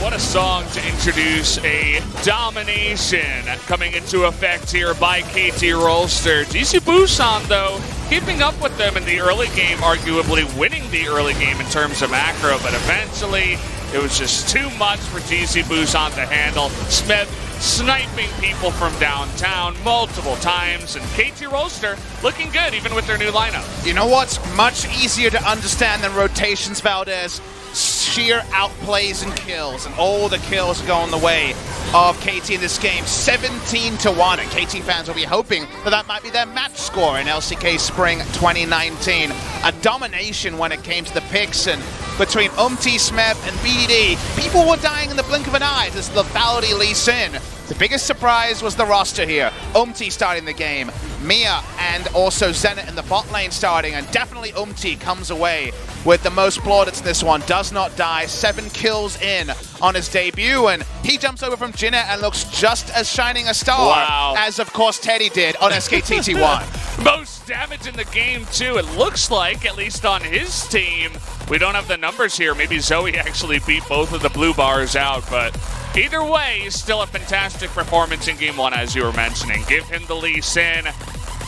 what a song to introduce a domination coming into effect here by KT Rolster. GC Busan, though, keeping up with them in the early game, arguably winning the early game in terms of macro, but eventually it was just too much for GC Busan to handle. Smith sniping people from downtown multiple times, and KT Rolster looking good even with their new lineup. You know what's much easier to understand than rotations, Valdez? Sheer outplays and kills, and all the kills are going the way of KT in this game. 17-1, and KT fans will be hoping that might be their match score in LCK Spring 2019. A domination when it came to the picks, and between Smeb and BDD, people were dying in the blink of an eye as lethality leads in. The biggest surprise was the roster here. Starting the game, Mia and also Zenit in the bot lane starting, and definitely comes away with the most plaudits in this one. Does not die, 7 kills in on his debut, and he jumps over from Jinnet and looks just as shining a star as, of course, Teddy did on SKTT1. Most damage in the game, too. It looks like, at least on his team, we don't have the numbers here. Maybe Zoe actually beat both of the blue bars out, but either way, still a fantastic performance in Game 1, as you were mentioning. Give him the Lee Sin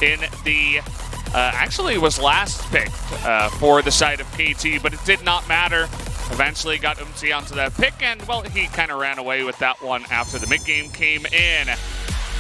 in the... actually was last picked for the side of KT, but it did not matter. Eventually got onto that pick, and, well, he kind of ran away with that one after the mid-game came in.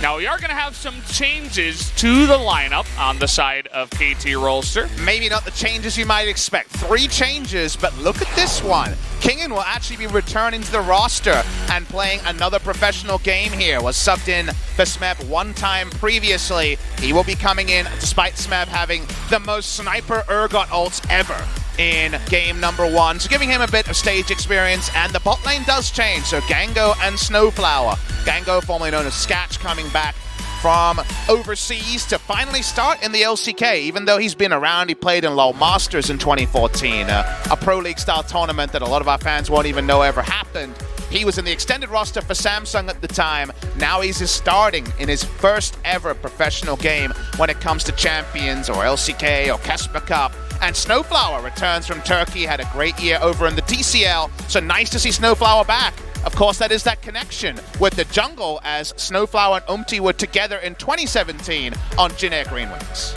Now, we are going to have some changes to the lineup on the side of KT Rolster. Maybe not the changes you might expect. 3 changes, but look at this one. Kingen will actually be returning to the roster and playing another professional game here. Was subbed in for Smeb one time previously. He will be coming in despite Smeb having the most sniper Urgot ults ever in game number 1. So giving him a bit of stage experience, and the bot lane does change. So Gango and Snowflower. Gango, formerly known as Scatch, coming back from overseas to finally start in the LCK, even though he's been around. He played in LoL Masters in 2014, a Pro League style tournament that a lot of our fans won't even know ever happened. He was in the extended roster for Samsung at the time. Now he's starting in his first ever professional game when it comes to Champions or LCK or KeSPA Cup. And Snowflower returns from Turkey, had a great year over in the TCL, so nice to see Snowflower back. Of course, that is that connection with the jungle, as Snowflower and were together in 2017 on Jin Air Green Wings.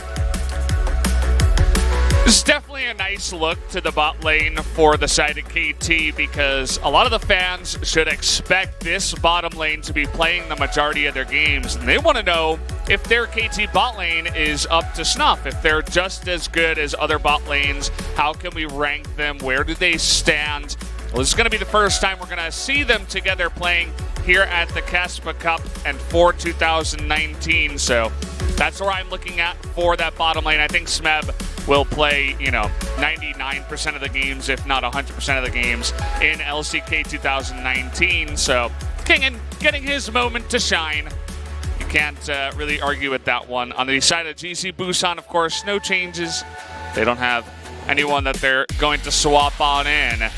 This is definitely a nice look to the bot lane for the side of KT, because a lot of the fans should expect this bottom lane to be playing the majority of their games, and they want to know if their KT bot lane is up to snuff, if they're just as good as other bot lanes. How can we rank them? Where do they stand? Well, this is going to be the first time we're going to see them together playing here at the KeSPA Cup and for 2019. So that's where I'm looking at for that bottom lane. I think Smeb will play, 99% of the games, if not 100% of the games in LCK 2019. So Kingen getting his moment to shine. You can't really argue with that one. On the side of GC Busan, of course, no changes. They don't have anyone that they're going to swap on in.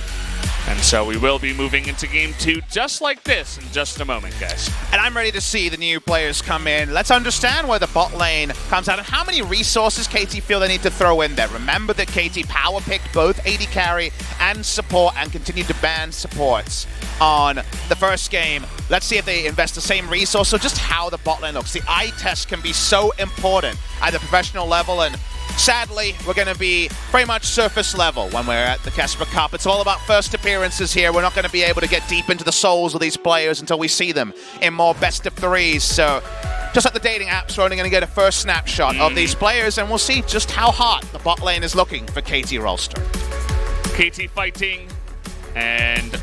And so we will be moving into Game 2 just like this in just a moment, guys. And I'm ready to see the new players come in. Let's understand where the bot lane comes out and how many resources KT feel they need to throw in there. Remember that KT power picked both AD carry and support and continued to ban supports on the first game. Let's see if they invest the same resource, or just how the bot lane looks. The eye test can be so important at the professional level, and sadly, we're going to be very much surface level when we're at the KeSPA Cup. It's all about first appearances here. We're not going to be able to get deep into the souls of these players until we see them in more best of threes. So just like the dating apps, we're only going to get a first snapshot of these players, and we'll see just how hot the bot lane is looking for KT Rolster. KT fighting, and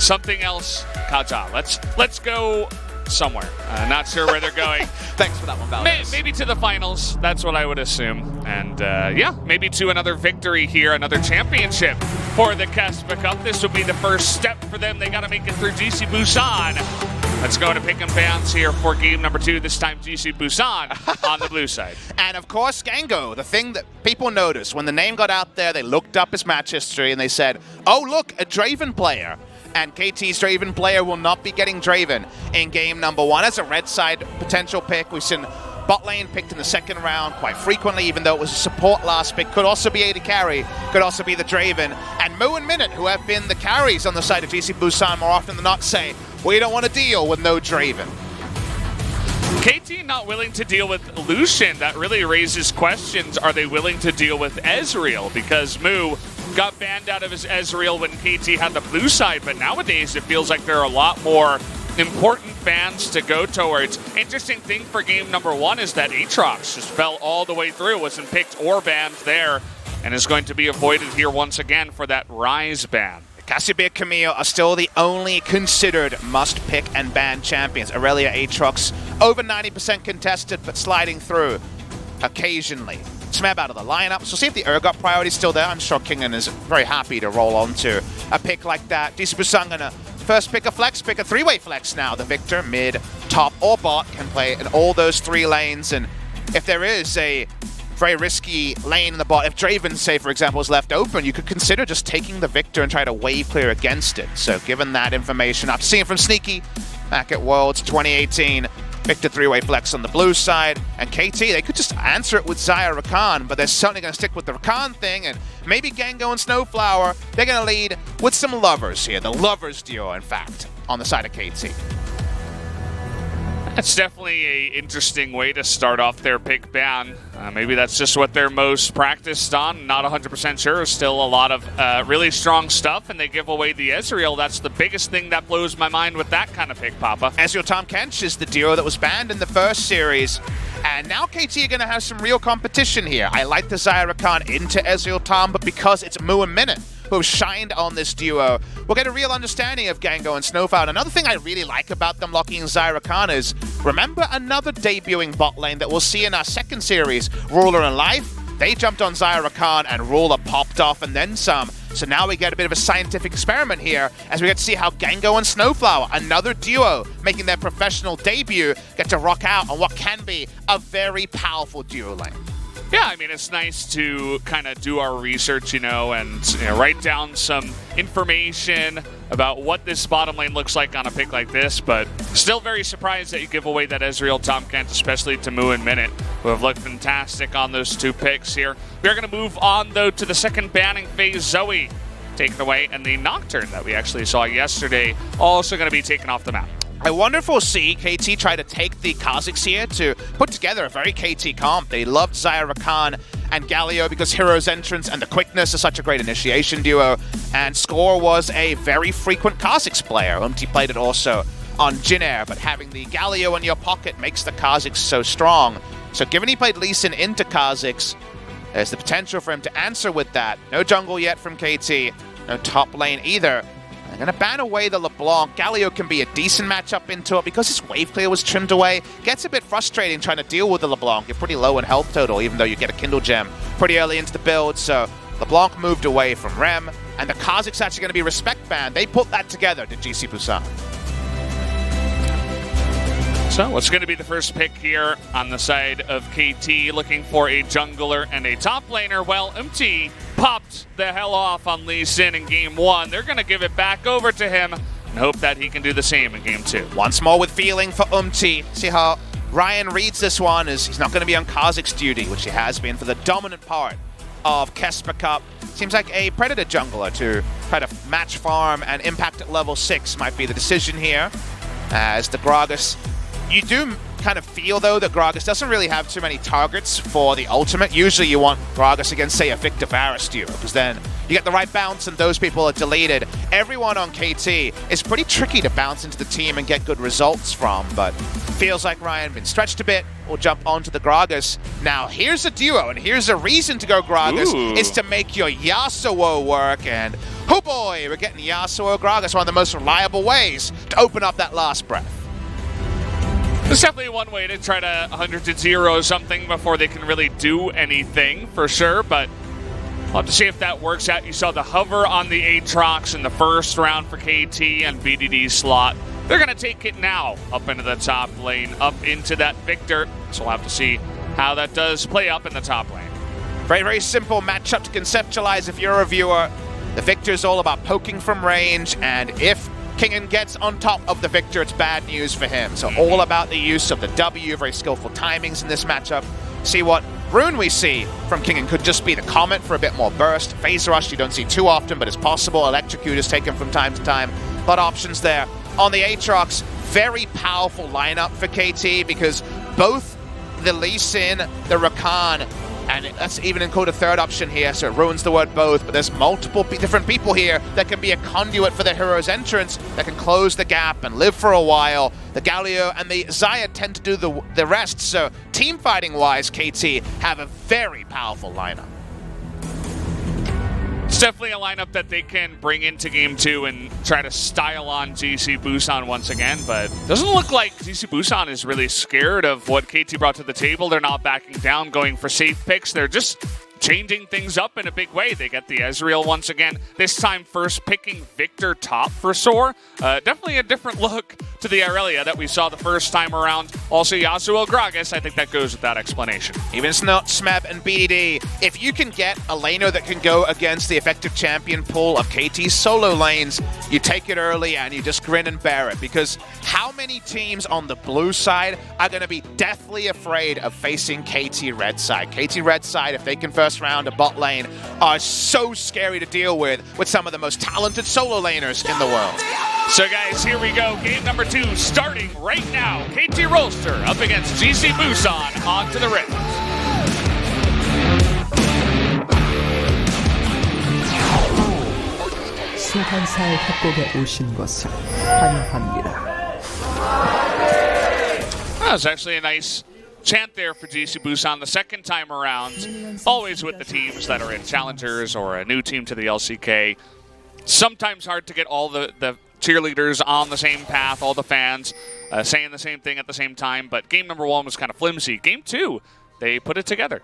something else, Kaja. Let's go somewhere. Not sure where they're going. Thanks for that one, Valdez. Maybe to the finals. That's what I would assume. And yeah, maybe to another victory here, another championship for the KeSPA Cup. This will be the first step for them. They got to make it through GC Busan. Let's go to pick 'em fans here for game number 2. This time GC Busan on the blue side. And of course, Gango, the thing that people noticed when the name got out there, they looked up his match history and they said, oh, look, a Draven player. And KT's Draven player will not be getting Draven in game number 1 as a red side potential pick. We've seen Bot lane picked in the second round quite frequently, even though it was a support last pick. Could also be AD carry, could also be the Draven. And Moo and Minute, who have been the carries on the side of GC Busan more often than not, say, we don't want to deal with no Draven. KT not willing to deal with Lucian. That really raises questions. Are they willing to deal with Ezreal? Because Moo got banned out of his Ezreal when KT had the blue side, but nowadays it feels like there are a lot more important fans to go towards. Interesting thing for game number one is that Aatrox just fell all the way through, wasn't picked or banned there, and is going to be avoided here once again for that Rise ban. KeSPA, Camille are still the only considered must-pick and ban champions. Aurelia, Aatrox, over 90% contested, but sliding through occasionally. Smeb out of the lineup, so see if the Urgot priority is still there. I'm sure Kingen is very happy to roll onto a pick like that. GC Busan gonna first pick a flex, pick a three-way flex now. The Victor, mid, top, or bot can play in all those three lanes, and if there is a very risky lane in the bot, if Draven, say, for example, is left open, you could consider just taking the Victor and try to wave clear against it. So given that information, after seeing from Sneaky back at Worlds 2018, Victor three-way flex on the blue side, and KT, they could just answer it with Xayah Rakan, but they're certainly going to stick with the Rakan thing, and maybe Gango and Snowflower, they're going to lead with some Lovers here. The Lovers duo, in fact, on the side of KT. That's definitely an interesting way to start off their pick ban. Maybe that's just what they're most practiced on. Not 100% sure. Still a lot of really strong stuff, and they give away the Ezreal. That's the biggest thing that blows my mind with that kind of pick, Papa. Ezreal Tahm Kench is the duo that was banned in the first series, and now KT are going to have some real competition here. I like the Xayah Rakan into Ezreal Tahm, but because it's Moo and Minute who have shined on this duo, we'll get a real understanding of Gango and Snowflower. Another thing I really like about them locking in Xayah Rakan is, remember another debuting bot lane that we'll see in our second series, Ruler and Life? They jumped on Xayah Rakan and Ruler popped off and then some. So now we get a bit of a scientific experiment here as we get to see how Gango and Snowflower, another duo making their professional debut, get to rock out on what can be a very powerful duo lane. Yeah, I mean, it's nice to kind of do our research, and write down some information about what this bottom lane looks like on a pick like this, but still very surprised that you give away that Ezreal Tahm Kench, especially to Moo and Minute, who have looked fantastic on those two picks here. We're going to move on, though, to the second banning phase. Zoe taken away, and the Nocturne that we actually saw yesterday also going to be taken off the map. I wonder if we'll see KT try to take the Kha'Zix here to put together a very KT comp. They loved Xayah Rakan and Galio because Hero's Entrance and the quickness is such a great initiation duo. And Score was a very frequent Kha'Zix player. Played it also on Jin-Air, but having the Galio in your pocket makes the Kha'Zix so strong. So given he played Lee Sin into Kha'Zix, there's the potential for him to answer with that. No jungle yet from KT, no top lane either. They're going to ban away the LeBlanc. Galio can be a decent matchup into it because his wave clear was trimmed away. Gets a bit frustrating trying to deal with the LeBlanc. You're pretty low in health total, even though you get a Kindle Gem pretty early into the build. So LeBlanc moved away from Rem, and the Kha'Zix actually going to be respect banned. They put that together to GC Busan. So what's going to be the first pick here on the side of KT, looking for a jungler and a top laner? Well, popped the hell off on Lee Sin in game one. They're going to give it back over to him and hope that he can do the same in game two. Once more with feeling for See how Ryan reads this one as he's not going to be on Kha'Zix duty, which he has been for the dominant part of KeSPA Cup. Seems like a Predator jungler to try to match farm and impact at level 6 might be the decision here. As the Gragas, you do kind of feel, though, that Gragas doesn't really have too many targets for the ultimate. Usually you want Gragas against, say, a Victor Varus duo, because then you get the right bounce and those people are deleted. Everyone on KT is pretty tricky to bounce into the team and get good results from, but feels like Ryan been stretched a bit. We'll jump onto the Gragas. Now, here's a duo, and here's a reason to go Gragas. Ooh. Is to make your Yasuo work, and oh boy, we're getting Yasuo Gragas, one of the most reliable ways to open up that last breath. There's definitely one way to try to 100-0 something before they can really do anything, for sure, but we'll have to see if that works out. You saw the hover on the Aatrox in the first round for KT and BDD slot. They're going to take it now up into the top lane, up into that Victor, so we'll have to see how that does play up in the top lane. Very, very simple matchup to conceptualize if you're a viewer. The Victor is all about poking from range, and if Kingen gets on top of the victor, it's bad news for him. So all about the use of the W, very skillful timings in this matchup. See what rune we see from Kingen could just be the Comet for a bit more burst. Phase Rush you don't see too often, but it's possible. Electrocute is taken from time to time. A lot of options there. On the Aatrox, very powerful lineup for KT because both the Lee Sin, the Rakan, and that's even include a third option here, so it ruins the word both, but there's multiple different people here that can be a conduit for the hero's entrance, that can close the gap and live for a while. The Galio and the Xayah tend to do the rest, so team fighting wise, KT have a very powerful lineup. It's definitely a lineup that they can bring into Game 2 and try to style on GC Busan once again, but doesn't look like GC Busan is really scared of what KT brought to the table. They're not backing down, going for safe picks. They're just changing things up in a big way. They get the Ezreal once again, this time first picking Victor top for Soar. Definitely a different look to the Irelia that we saw the first time around. Also Yasuo Gragas, I think that goes with that explanation. Even Snot, Smeb, and BDD, if you can get a laner that can go against the effective champion pool of KT's solo lanes, you take it early and you just grin and bear it, because how many teams on the blue side are going to be deathly afraid of facing KT red side? KT red side, if they can first round a bot lane, are so scary to deal with some of the most talented solo laners in the world. So guys, here we go. Game number 2 starting right now. KT Rolster up against GC Busan onto the Rift. 소환사의 협곡에 오신 것을 환영합니다. That was actually a nice chant there for GC Busan the second time around. Always with the teams that are in Challengers or a new team to the LCK. Sometimes hard to get all the cheerleaders on the same path, all the fans saying the same thing at the same time, but game number 1 was kind of flimsy. Game 2, they put it together.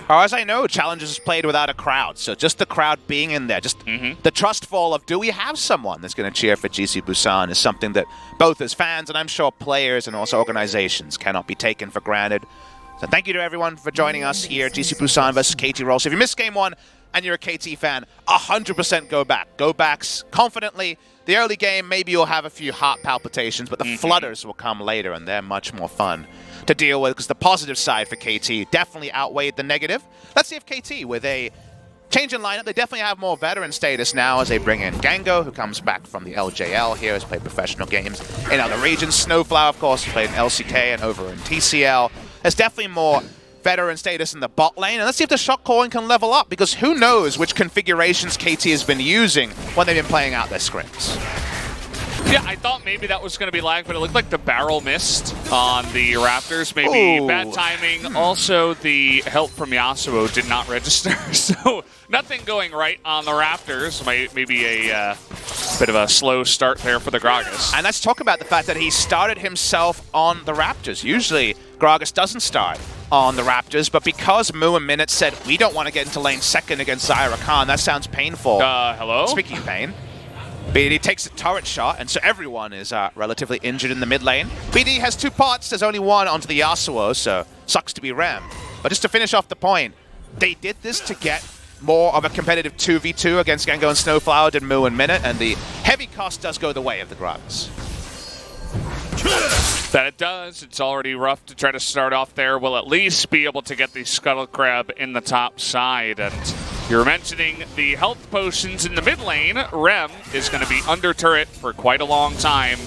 As I know, Challengers is played without a crowd, so just the crowd being in there, just the trust fall of, do we have someone that's going to cheer for GC Busan is something that both as fans and I'm sure players and also organizations cannot be taken for granted. So thank you to everyone for joining us here, GC Busan versus KT Rolster. If you missed game 1 and you're a KT fan, 100% go back. Go back confidently. The early game, maybe you'll have a few heart palpitations, but the flutters will come later, and they're much more fun to deal with, because the positive side for KT definitely outweighed the negative. Let's see if KT, with a change in lineup, they definitely have more veteran status now as they bring in Gango, who comes back from the LJL here, has played professional games in other regions. Snowflower, of course, played in LCK and over in TCL. There's definitely more veteran status in the bot lane, and let's see if the shot calling can level up, because who knows which configurations KT has been using when they've been playing out their scripts. Yeah, I thought maybe that was going to be lag, but it looked like the barrel missed on the Raptors. Maybe bad timing. Also, the help from Yasuo did not register, so nothing going right on the Raptors. Maybe a bit of a slow start there for the Gragas. And let's talk about the fact that he started himself on the Raptors. Usually, Gragas doesn't start on the Raptors, but because Mu and Minute said, we don't want to get into lane second against Xayah Rakan, that sounds painful. Hello? Speaking of pain, BD takes a turret shot, and so everyone is relatively injured in the mid lane. BD has 2 pots, there's only 1 onto the Yasuo, so sucks to be Rem. But just to finish off the point, they did this to get more of a competitive 2v2 against Gango and Snowflower did Mu and Minute, and the heavy cost does go the way of the Gragas. That it does. It's already rough to try to start off there. We'll at least be able to get the Scuttle Crab in the top side. And you're mentioning the health potions in the mid lane. Rem is going to be under turret for quite a long time.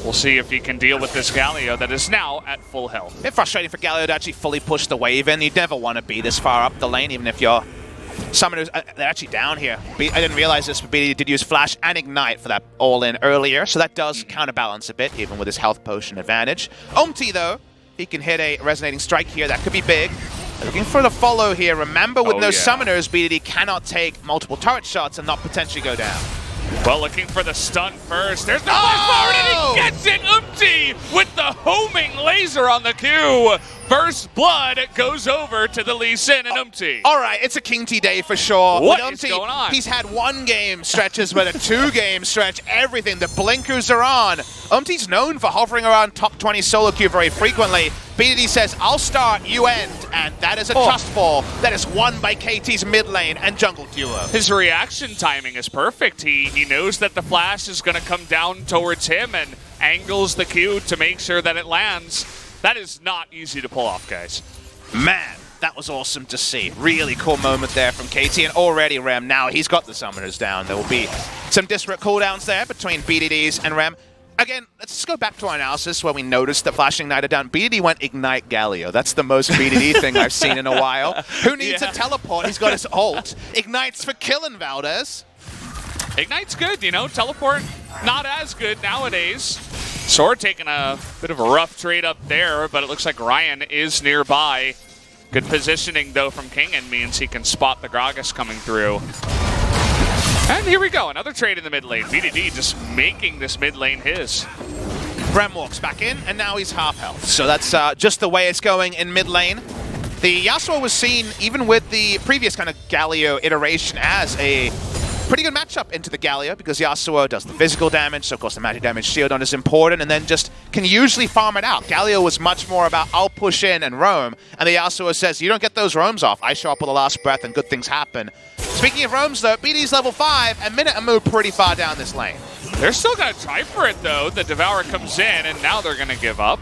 We'll see if he can deal with this Galio that is now at full health. A bit frustrating for Galio to actually fully push the wave in. You'd never want to be this far up the lane, even if you're Summoners, they're actually down here. I didn't realize this, but BD did use Flash and Ignite for that all-in earlier, so that does counterbalance a bit, even with his health potion advantage. Omti, though, he can hit a Resonating Strike here. That could be big. They're looking for the follow here. Remember, with no summoners, BD cannot take multiple turret shots and not potentially go down. Well, looking for the stun first. There's no way forward, and he gets it! Umti with the homing laser on the Q. First blood goes over to the Lee Sin and Umti. All right, it's a King T day for sure. What With is going on? He's had 1 game stretches, but a 2-game stretch, everything. The blinkers are on. Umti's known for hovering around top 20 solo queue very frequently. BDD says, I'll start, you end. And that is a trust fall that is won by KT's mid lane and jungle duo. His reaction timing is perfect. He knows that the flash is going to come down towards him and angles the Q to make sure that it lands. That is not easy to pull off, guys. Man, that was awesome to see. Really cool moment there from KT, and already Rem, now he's got the summoners down. There will be some disparate cooldowns there between BDDs and Rem. Again, let's just go back to our analysis where we noticed that Flashing Igniter down. BDD went Ignite Galio. That's the most BDD thing I've seen in a while. Who needs a teleport? He's got his ult. Ignites for killing Valdez. Ignite's good, you know. Teleport, not as good nowadays. Sword taking a bit of a rough trade up there, but it looks like Ryan is nearby. Good positioning, though, from Kingen means he can spot the Gragas coming through. And here we go, another trade in the mid lane. BDD just making this mid lane his. Rem walks back in, and now he's half health. So that's just the way it's going in mid lane. The Yasuo was seen, even with the previous kind of Galio iteration, as a pretty good matchup into the Galio, because Yasuo does the physical damage, so of course the magic damage shield on is important, and then just can usually farm it out. Galio was much more about, I'll push in and roam, and the Yasuo says, you don't get those roams off, I show up with the last breath and good things happen. Speaking of roams though, BD's level 5, and Minute and move pretty far down this lane. They're still going to try for it though. The Devourer comes in, and now they're going to give up.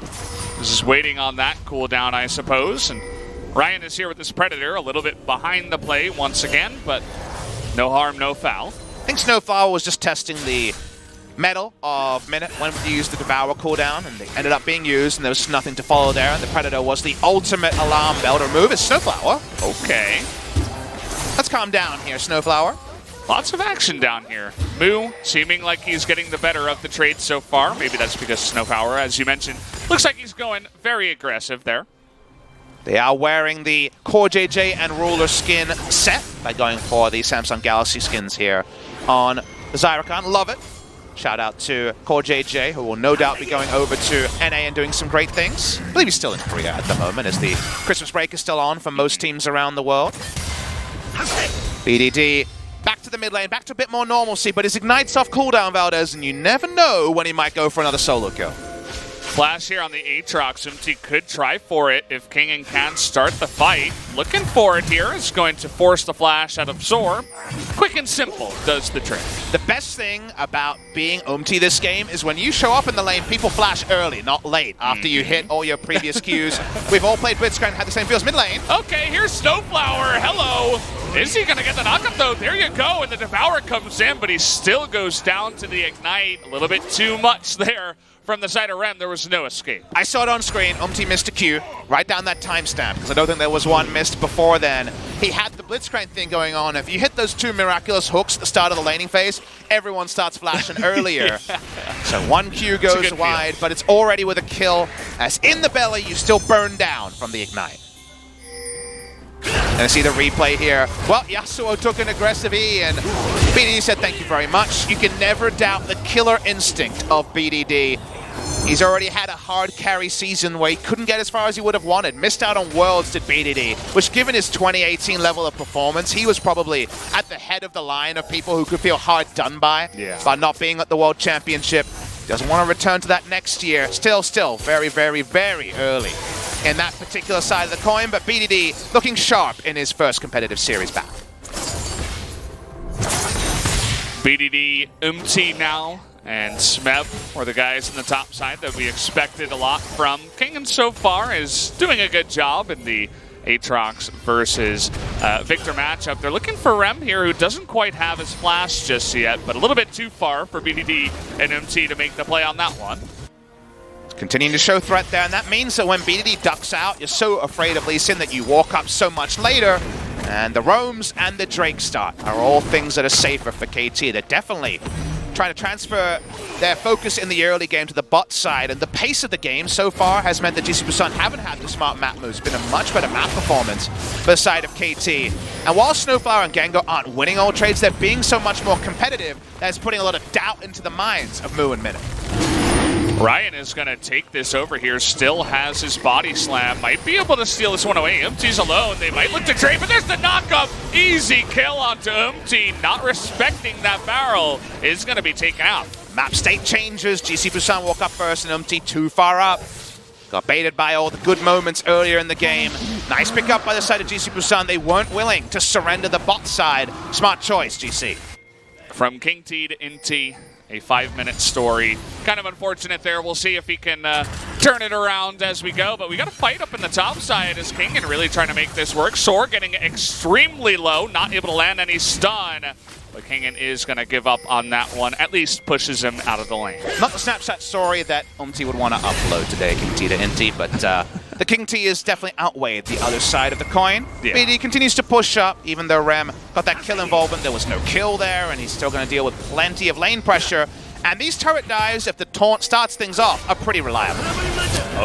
Just waiting on that cooldown, I suppose, and Ryan is here with this Predator, a little bit behind the play once again, but no harm, no foul. I think Snowflower was just testing the metal of Minute when you use the Devour cooldown, and they ended up being used, and there was nothing to follow there, and the Predator was the ultimate alarm bell to remove. It's Snowflower. Okay. Let's calm down here, Snowflower. Lots of action down here. Moo seeming like he's getting the better of the trade so far. Maybe that's because Snowpower, as you mentioned, looks like he's going very aggressive there. They are wearing the Core JJ and Ruler skin set by going for the Samsung Galaxy skins here on the Zyricon. Love it. Shout out to Core JJ, who will no doubt be going over to NA and doing some great things. I believe he's still in Korea at the moment, as the Christmas break is still on for most teams around the world. BDD back to the mid lane, back to a bit more normalcy, but his Ignite's off cooldown, Valdez, and you never know when he might go for another solo kill. Flash here on the Aatrox. Umti could try for it if Kingen can start the fight. Looking for it here. Is going to force the flash out of Absorb. Quick and simple does the trick. The best thing about being Umti this game is when you show up in the lane, people flash early, not late, after you hit all your previous Qs. We've all played Blitzcrank and had the same feels mid lane. Okay, here's Snowflower. Hello. Is he going to get the knockup, though? There you go, and the Devourer comes in, but he still goes down to the Ignite. A little bit too much there from the side of Rem. There was no escape. I saw it on screen. Umti missed a Q. Write down that timestamp, because I don't think there was one missed before then. He had the Blitzcrank thing going on. If you hit those 2 miraculous hooks at the start of the laning phase, everyone starts flashing earlier. Yeah. So 1 Q goes wide, but it's already with a kill. As in the belly, you still burn down from the Ignite. And I see the replay here. Well, Yasuo took an aggressive E, and BDD said thank you very much. You can never doubt the killer instinct of BDD. He's already had a hard carry season where he couldn't get as far as he would have wanted. Missed out on Worlds, did BDD, which given his 2018 level of performance, he was probably at the head of the line of people who could feel hard done by not being at the World Championship. Doesn't want to return to that next year. Still very, very, very early in that particular side of the coin, but BDD looking sharp in his first competitive series back. BDD, Umti now, and Smeb were the guys in the top side that we expected a lot from. Kingen so far is doing a good job in the Aatrox versus Victor matchup. They're looking for Rem here, who doesn't quite have his flash just yet, but a little bit too far for BDD and MT to make the play on that one. Continuing to show threat there, and that means that when BDD ducks out, you're so afraid of Lee Sin that you walk up so much later, and the Roams and the Drake start are all things that are safer for KT. They're definitely trying to transfer their focus in the early game to the bot side, and the pace of the game so far has meant that GC Busan haven't had the smart map moves. It's been a much better map performance for the side of KT. And while Snowflower and Gengo aren't winning all trades, they're being so much more competitive that it's putting a lot of doubt into the minds of Moo and Minute. Ryan is going to take this over here, still has his body slam, might be able to steal this one away. Umti's alone, they might look to trade, but there's the knockup! Easy kill onto Umti, not respecting that barrel, is going to be taken out. Map state changes, GC Busan walk up first and Umti too far up. Got baited by all the good moments earlier in the game. Nice pick up by the side of GC Busan, they weren't willing to surrender the bot side. Smart choice, GC. From King T to Inti, a 5-minute story. Kind of unfortunate there. We'll see if he can turn it around as we go. But we got a fight up in the top side as Kingen really trying to make this work. Soar getting extremely low, not able to land any stun. But Kingen is going to give up on that one. At least pushes him out of the lane. Not the Snapchat story that Umti would want to upload today, King T to Inti, but the King T is definitely outweighed the other side of the coin. Yeah. BD continues to push up, even though Rem got that kill involvement. There was no kill there, and he's still going to deal with plenty of lane pressure. And these turret dives, if the taunt starts things off, are pretty reliable.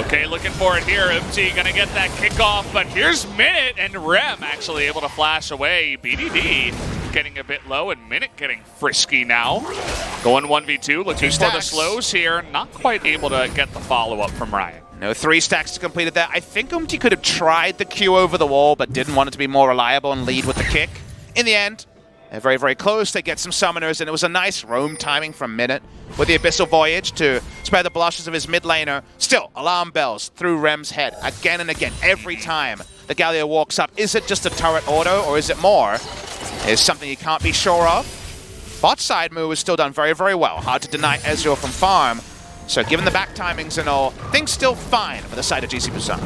Okay, looking for it here. Umti going to get that kickoff, but here's Minute and Rem actually able to flash away. BDD getting a bit low, and Minute getting frisky now. Going 1v2, looking for the slows here. Not quite able to get the follow-up from Ryan. No 3 stacks to complete it there. I think Umti could have tried the Q over the wall, but didn't want it to be more reliable and lead with the kick. In the end, they're very, very close. They get some summoners, and it was a nice roam timing from Minute with the Abyssal Voyage to spare the blushes of his mid laner. Still, alarm bells through Rem's head again and again. Every time the Galio walks up, is it just a turret auto, or is it more? Is something you can't be sure of. Bot side move is still done very, very well. Hard to deny Ezreal from farm. So given the back timings and all, things still fine for the side of GC Busan.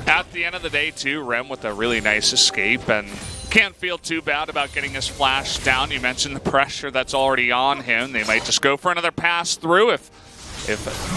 At the end of the day, too, Rem with a really nice escape, and can't feel too bad about getting his flash down. You mentioned the pressure that's already on him. They might just go for another pass through if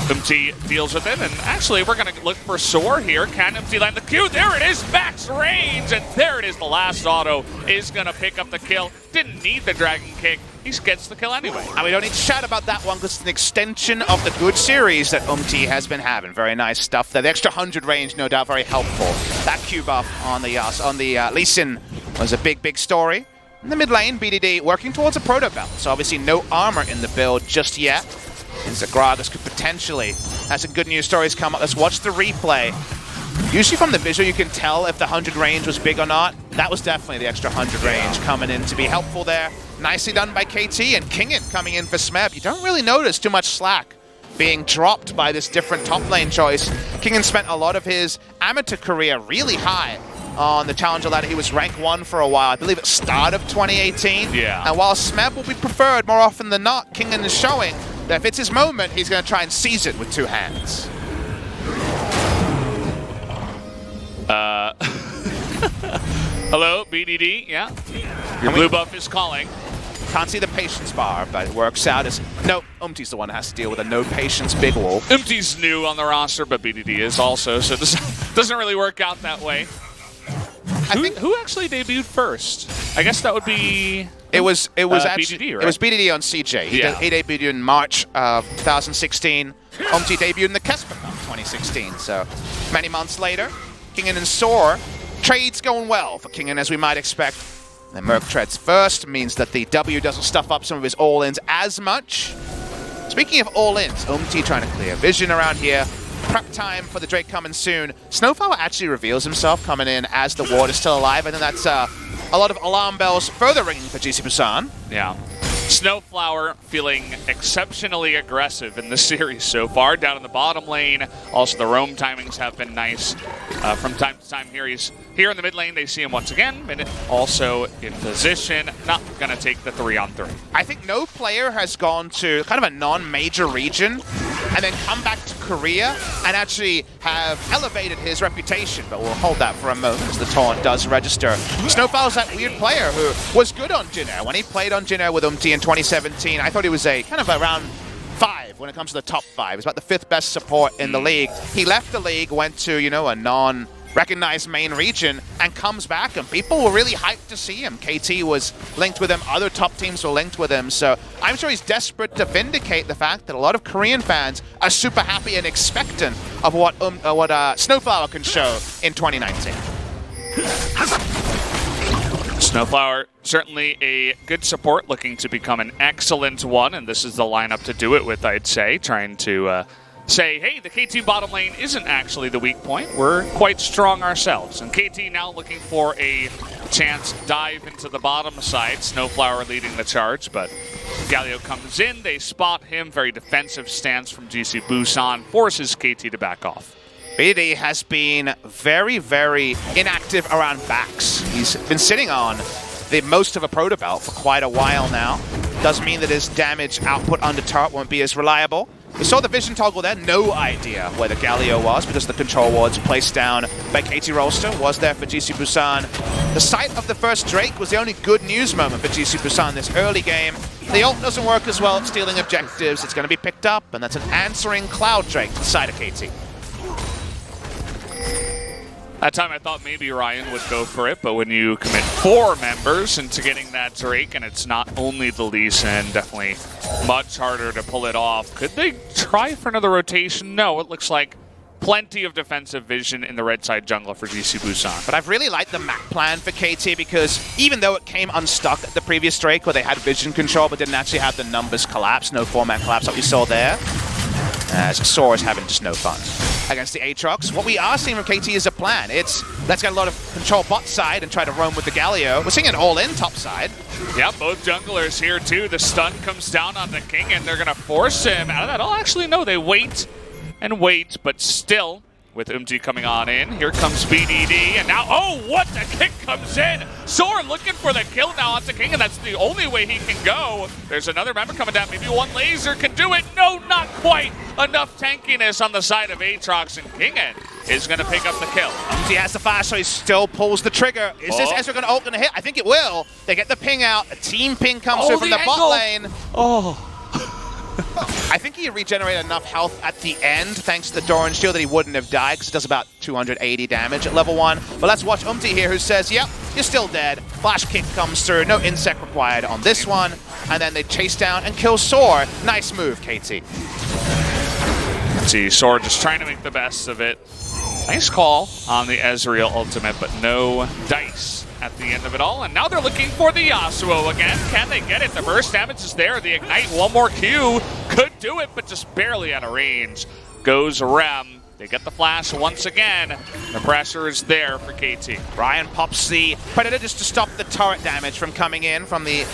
Umti deals with it. And actually, we're going to look for Soar here. Can Umti land the Q? There it is, max range, and there it is. The last auto is going to pick up the kill. Didn't need the dragon kick. He gets the kill anyway. And we don't need to chat about that one because it's an extension of the good series that Umti has been having. Very nice stuff there. The extra 100 range, no doubt, very helpful. That Q buff on the Lee Sin was a big, big story. In the mid lane, BDD working towards a proto belt. So obviously no armor in the build just yet. Zagragas could potentially have some good news stories come up. Let's watch the replay. Usually from the visual you can tell if the 100 range was big or not. That was definitely the extra 100 range coming in to be helpful there. Nicely done by KT, and Kingen coming in for Smeb. You don't really notice too much slack being dropped by this different top lane choice. Kingen spent a lot of his amateur career really high on the challenger ladder. He was rank 1 for a while, I believe at start of 2018. Yeah. And while Smeb will be preferred more often than not, Kingen is showing that if it's his moment, he's going to try and seize it with 2 hands. Hello, BDD, yeah? Your blue buff is calling. Can't see the patience bar, but it works out as... No, Umti's the one that has to deal with a no patience big wall. Umti's new on the roster, but BDD is also, so this doesn't really work out that way. Who actually debuted first? I guess that would be... It was actually BDD, right? It was BDD on CJ. He debuted in March of 2016. Umti debuted in the KeSPA Cup 2016. So many months later, Kingen and Soar. Trades going well for Kingen, as we might expect. The Merc treads first, means that the W doesn't stuff up some of his all-ins as much. Speaking of all-ins, Umti trying to clear vision around here. Prep time for the Drake coming soon. Snowflower actually reveals himself coming in as the ward is still alive. I think that's a lot of alarm bells further ringing for GC Busan. Yeah. Snowflower feeling exceptionally aggressive in this series so far. Down in the bottom lane. Also, the roam timings have been nice. From time to time here, he's here in the mid lane. They see him once again. Minute also in position. Not going to take the 3-on-3. I think no player has gone to kind of a non-major region and then come back to Korea and actually have elevated his reputation. But we'll hold that for a moment as the taunt does register. Snowflower's that weird player who was good on Jin Air. When he played on Jin Air with Umti in 2017, I thought he was a kind of around 5 when it comes to the top 5. He's about the 5th best support in the league. He left the league, went to, a non-recognized main region, and comes back, and people were really hyped to see him. KT was linked with him, other top teams were linked with him, so I'm sure he's desperate to vindicate the fact that a lot of Korean fans are super happy and expectant of what Snowflower can show in 2019. Snowflower, certainly a good support, looking to become an excellent one, and this is the lineup to do it with, I'd say. Trying to say, hey, the KT bottom lane isn't actually the weak point. We're quite strong ourselves. And KT now looking for a chance to dive into the bottom side. Snowflower leading the charge, but Galio comes in. They spot him. Very defensive stance from GC Busan. Forces KT to back off. BD has been very, very inactive around backs. He's been sitting on the most of a proto belt for quite a while now. Does mean that his damage output under turret won't be as reliable. We saw the vision toggle there, no idea where the Galio was because the control wards placed down by KT Rolster was there for GC Busan. The sight of the first Drake was the only good news moment for GC Busan this early game. The ult doesn't work as well at stealing objectives. It's going to be picked up, and that's an answering Cloud Drake to the side of KT. That time I thought maybe Ryan would go for it, but when you commit 4 members into getting that Drake, and it's not only the Lee Sin, definitely much harder to pull it off. Could they try for another rotation? No, it looks like plenty of defensive vision in the red side jungle for GC Busan. But I've really liked the map plan for KT because even though it came unstuck at the previous Drake where they had vision control but didn't actually have the numbers collapse, no format collapse like we saw there, as Soar is having just no fun against the Aatrox. What we are seeing from KT is a plan. It's let's get a lot of control bot side and try to roam with the Galio. We're seeing an all-in top side. Yeah, both junglers here too. The stun comes down on the King and they're going to force him out of that. Oh, actually, no, they wait and wait, but still, with coming on in, here comes BDD, and now, oh, what, the kick comes in! Soar looking for the kill now on the King, and that's the only way he can go. There's another member coming down, maybe one laser can do it. No, not quite. Enough tankiness on the side of Aatrox, and Kingen is going to pick up the kill. He has the flash, so he still pulls the trigger. Is this Ezreal going to ult, going to hit? I think it will. They get the ping out, a team ping comes through from the bot lane. Oh. I think he regenerated enough health at the end, thanks to the Doran shield, that he wouldn't have died, because it does about 280 damage at level 1. But let's watch here, who says, yep, you're still dead. Flash kick comes through, no insect required on this one. And then they chase down and kill Soar. Nice move, KT. See, Soar just trying to make the best of it. Nice call on the Ezreal ultimate, but no dice at the end of it all. And now they're looking for the Yasuo again. Can they get it? The burst damage is there. The Ignite, one more Q. Could do it, but just barely out of range. Goes Rem. They get the flash once again. The pressure is there for KT. Ryan pops the Predator just to stop the turret damage from coming in from the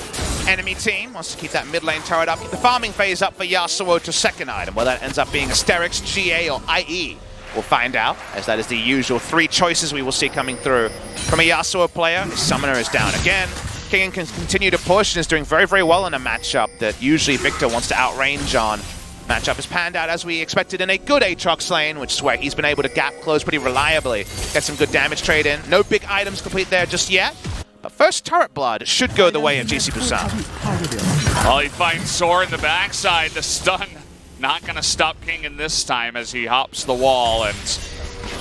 enemy team. Wants to keep that mid lane turret up. Keep the farming phase up for Yasuo to second item. Whether that ends up being Asterix, GA, or IE. We'll find out, as that is the usual 3 choices we will see coming through from a Yasuo player. His summoner is down again. Kingen can continue to push and is doing very, very well in a matchup that usually Victor wants to outrange on. Matchup has panned out as we expected in a good Aatrox lane, which is where he's been able to gap close pretty reliably. Get some good damage trade in. No big items complete there just yet. But first turret blood should go the way of GC Busan. Well, he finds Soar in the backside. The stun not going to stop Kingen this time as he hops the wall. And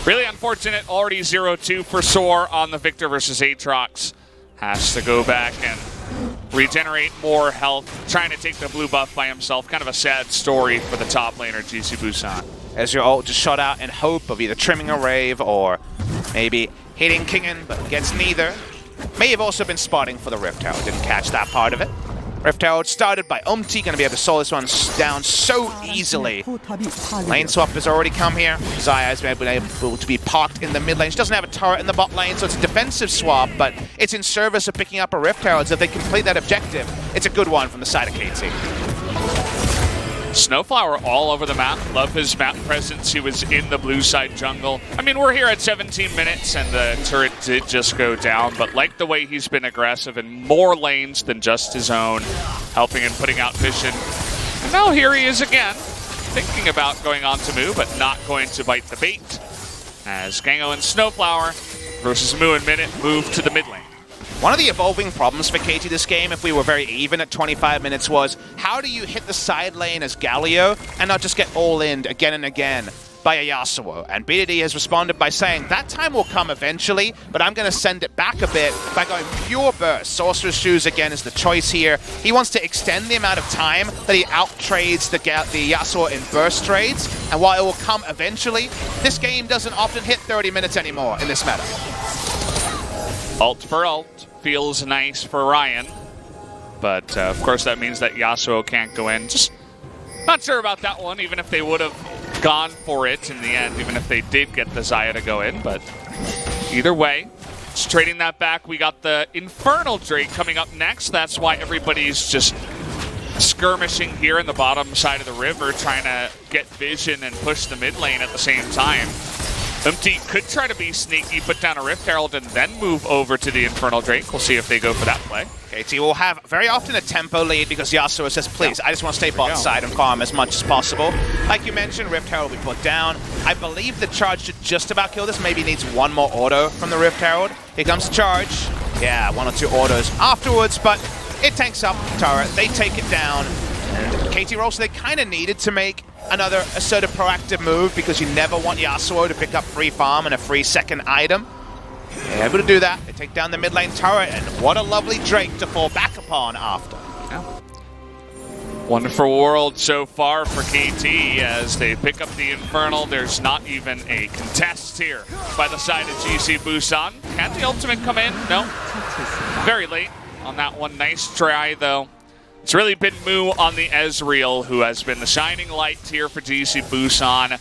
really unfortunate, already 0-2 for Soar on the Victor versus Aatrox. Has to go back and regenerate more health, trying to take the blue buff by himself. Kind of a sad story for the top laner, GC Busan. As your ult just shot out in hope of either trimming a Rave or maybe hitting Kingen, but gets neither. May have also been spotting for the Rift Herald. Didn't catch that part of it. Rift Herald started by going to be able to slow this one down so easily. Lane swap has already come here. Xayah has been able to be parked in the mid lane. She doesn't have a turret in the bot lane, so it's a defensive swap, but it's in service of picking up a Rift Herald. So if they complete that objective, it's a good one from the side of KT. Snowflower all over the map. Love his map presence. He was in the blue side jungle. I mean, we're here at 17 minutes and the turret did just go down, but like the way he's been aggressive in more lanes than just his own, helping and putting out vision. And now here he is again, thinking about going on to Moo, but not going to bite the bait. As Gango and Snowflower versus Moo and Minute move to the mid lane. One of the evolving problems for KT this game, if we were very even at 25 minutes, was how do you hit the side lane as Galio and not just get all-in again and again by a Yasuo? And BDD has responded by saying, that time will come eventually, but I'm going to send it back a bit by going pure burst. Sorcerer's Shoes again is the choice here. He wants to extend the amount of time that he out-trades the Yasuo in burst trades, and while it will come eventually, this game doesn't often hit 30 minutes anymore in this meta. Ult for ult. feels nice for Ryan. But, of course, that means that Yasuo can't go in. Just not sure about that one, even if they would have gone for it in the end, even if they did get the Xayah to go in. But either way, just trading that back. We got the Infernal Drake coming up next. That's why everybody's just skirmishing here in the bottom side of the river, trying to get vision and push the mid lane at the same time. Could try to be sneaky, put down a Rift Herald, and then move over to the Infernal Drake. We'll see if they go for that play. KT will have very often a tempo lead because Yasuo says, please, I just want to stay bot side and farm as much as possible. Like you mentioned, Rift Herald will be put down. I believe the charge should just about kill this. Maybe needs one more auto from the Rift Herald. Here comes the charge. Yeah, 1 or 2 autos afterwards, but it tanks up the turret. They take it down. And KT Rolster, they kind of needed to make another assertive proactive move because you never want Yasuo to pick up free farm and a free second item. They're able to do that. They take down the mid lane turret, and what a lovely Drake to fall back upon after. Yeah. Wonderful world so far for KT as they pick up the Infernal. There's not even a contest here by the side of GC Busan. Can the ultimate come in? No. Very late on that one. Nice try, though. It's really been Moo on the Ezreal, who has been the shining light here for GC Busan.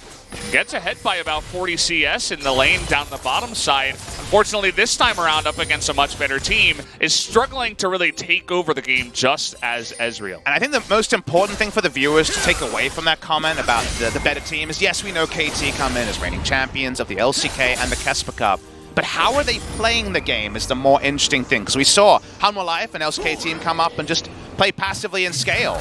Gets ahead by about 40 CS in the lane down the bottom side. Unfortunately, this time around, up against a much better team, is struggling to really take over the game just as Ezreal. And I think the most important thing for the viewers to take away from that comment about the better team is, yes, we know KT come in as reigning champions of the LCK and the KeSPA Cup. But how are they playing the game is the more interesting thing. Because we saw Hanwha Life and LCK team come up and just play passively and scale.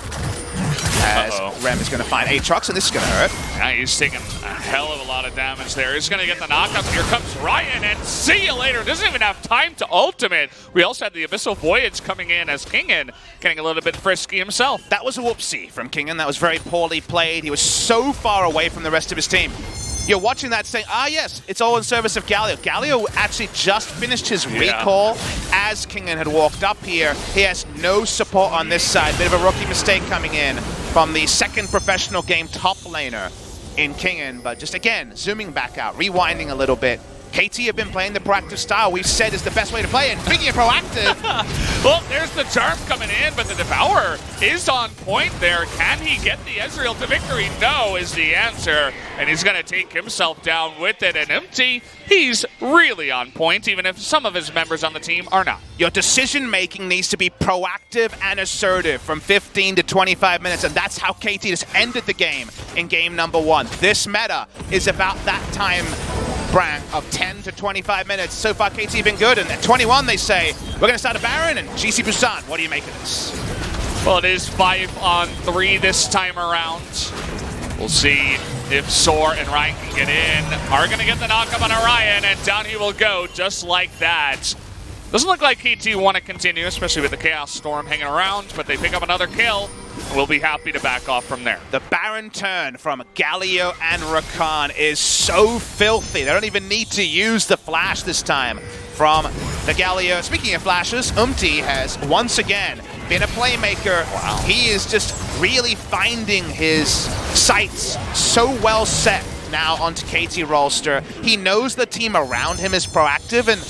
As Rem is going to find Aatrox, and this is going to hurt. Yeah, he's taking a hell of a lot of damage there. He's going to get the knockup. Here comes Ryan, and see you later. Doesn't even have time to ultimate. We also had the Abyssal Voyage coming in as Kingen, getting a little bit frisky himself. That was a whoopsie from Kingen. That was very poorly played. He was so far away from the rest of his team. You're watching that saying, yes, it's all in service of Galio. Galio actually just finished his recall as Kingen had walked up here. He has no support on this side. Bit of a rookie mistake coming in from the second professional game top laner in Kingen. But just again, zooming back out, rewinding a little bit. KT have been playing the proactive style we've said is the best way to play it. And speaking of proactive... well, there's the charm coming in, but the Devourer is on point there. Can he get the Ezreal to victory? No is the answer. And he's going to take himself down with it. And Empty, he's really on point, even if some of his members on the team are not. Your decision-making needs to be proactive and assertive from 15 to 25 minutes, and that's how KT just ended the game in game number 1. This meta is about that time Brang of 10 to 25 minutes. So far, KT been good, and at 21, they say, we're going to start a Baron, and GC Busan, what do you make of this? Well, it is 5-on-3 this time around. We'll see if Soar and Ryan can get in. Are going to get the knockup on Orion, and down he will go just like that. Doesn't look like KT want to continue, especially with the Chaos Storm hanging around, but they pick up another kill. We'll be happy to back off from there. The Baron turn from Galio and Rakan is so filthy. They don't even need to use the flash this time from the Galio. Speaking of flashes, has once again been a playmaker. Wow. He is just really finding his sights so well set now onto KT Rolster. He knows the team around him is proactive, and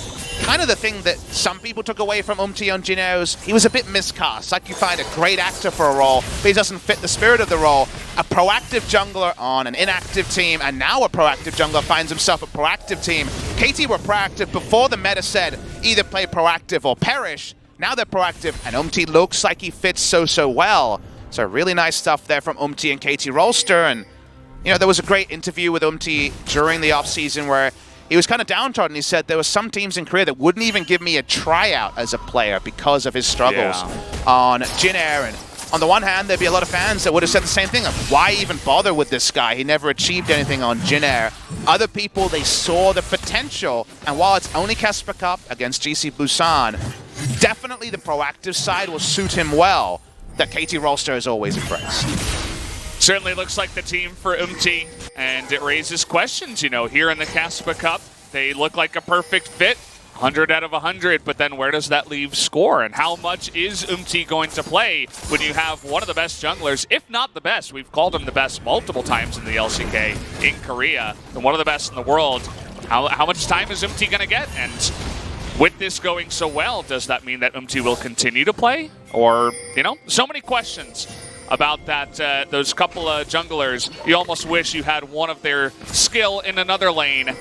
kind of the thing that some people took away from on Jin Air is he was a bit miscast. Like, you find a great actor for a role, but he doesn't fit the spirit of the role. A proactive jungler on an inactive team, and now a proactive jungler finds himself a proactive team. KT were proactive before the meta said either play proactive or perish. Now they're proactive, and looks like he fits so well. So really nice stuff there from and KT Rolster. And, you know, there was a great interview with during the offseason where he was kind of downtrodden. He said there were some teams in Korea that wouldn't even give me a tryout as a player because of his struggles on Jin Air. And on the one hand, there'd be a lot of fans that would have said the same thing of, why even bother with this guy? He never achieved anything on Jin Air. Other people, they saw the potential. And while it's only KeSPA Cup against GC Busan, definitely the proactive side will suit him well. That KT Rolster is always impressed. Certainly looks like the team for and it raises questions, you know, here in the KeSPA Cup. They look like a perfect fit, 100 out of 100, but then where does that leave score? And how much is going to play when you have one of the best junglers, if not the best? We've called him the best multiple times in the LCK in Korea, and one of the best in the world. How much time is going to get? And with this going so well, does that mean that will continue to play? Or, you know, so many questions about that. Those couple of junglers, you almost wish you had one of their skill in another lane.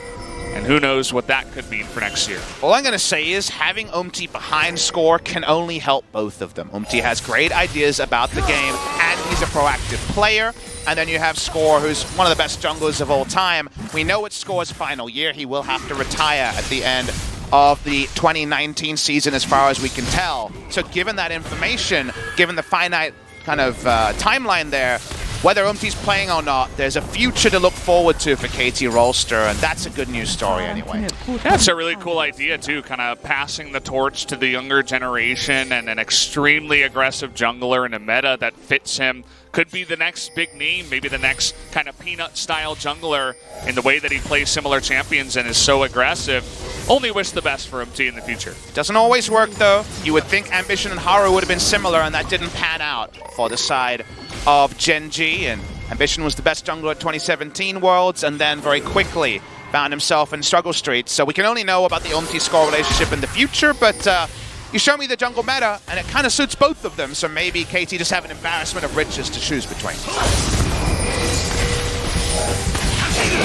And who knows what that could mean for next year. All I'm going to say is having behind Score can only help both of them. has great ideas about the game, and he's a proactive player. And then you have Score, who's one of the best junglers of all time. We know it's Score's final year. He will have to retire at the end of the 2019 season as far as we can tell. So given that information, given the finite kind of timeline there, whether Umti's playing or not, there's a future to look forward to for KT Rolster, and that's a good news story anyway. That's a really cool idea too, kind of passing the torch to the younger generation, and an extremely aggressive jungler in a meta that fits him. Could be the next big name, maybe the next kind of Peanut-style jungler in the way that he plays similar champions and is so aggressive. Only wish the best for Umti in the future. Doesn't always work though. You would think Ambition and Haru would have been similar, and that didn't pan out for the side of Gen G. And Ambition was the best jungler at 2017 Worlds, and then very quickly found himself in struggle streets. So we can only know about the Umti-Score relationship in the future, but you show me the jungle meta, and it kind of suits both of them, so maybe KT just have an embarrassment of riches to choose between.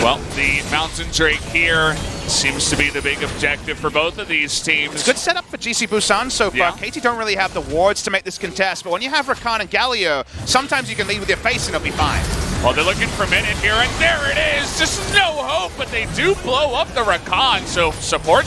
Well, the Mountain Drake here seems to be the big objective for both of these teams. It's a good setup for GC Busan so far. Yeah. KT don't really have the wards to make this contest, but when you have Rakan and Galio, sometimes you can lead with your face and it'll be fine. Well, they're looking for a minute here, and there it is! Just no hope, but they do blow up the Rakan, so support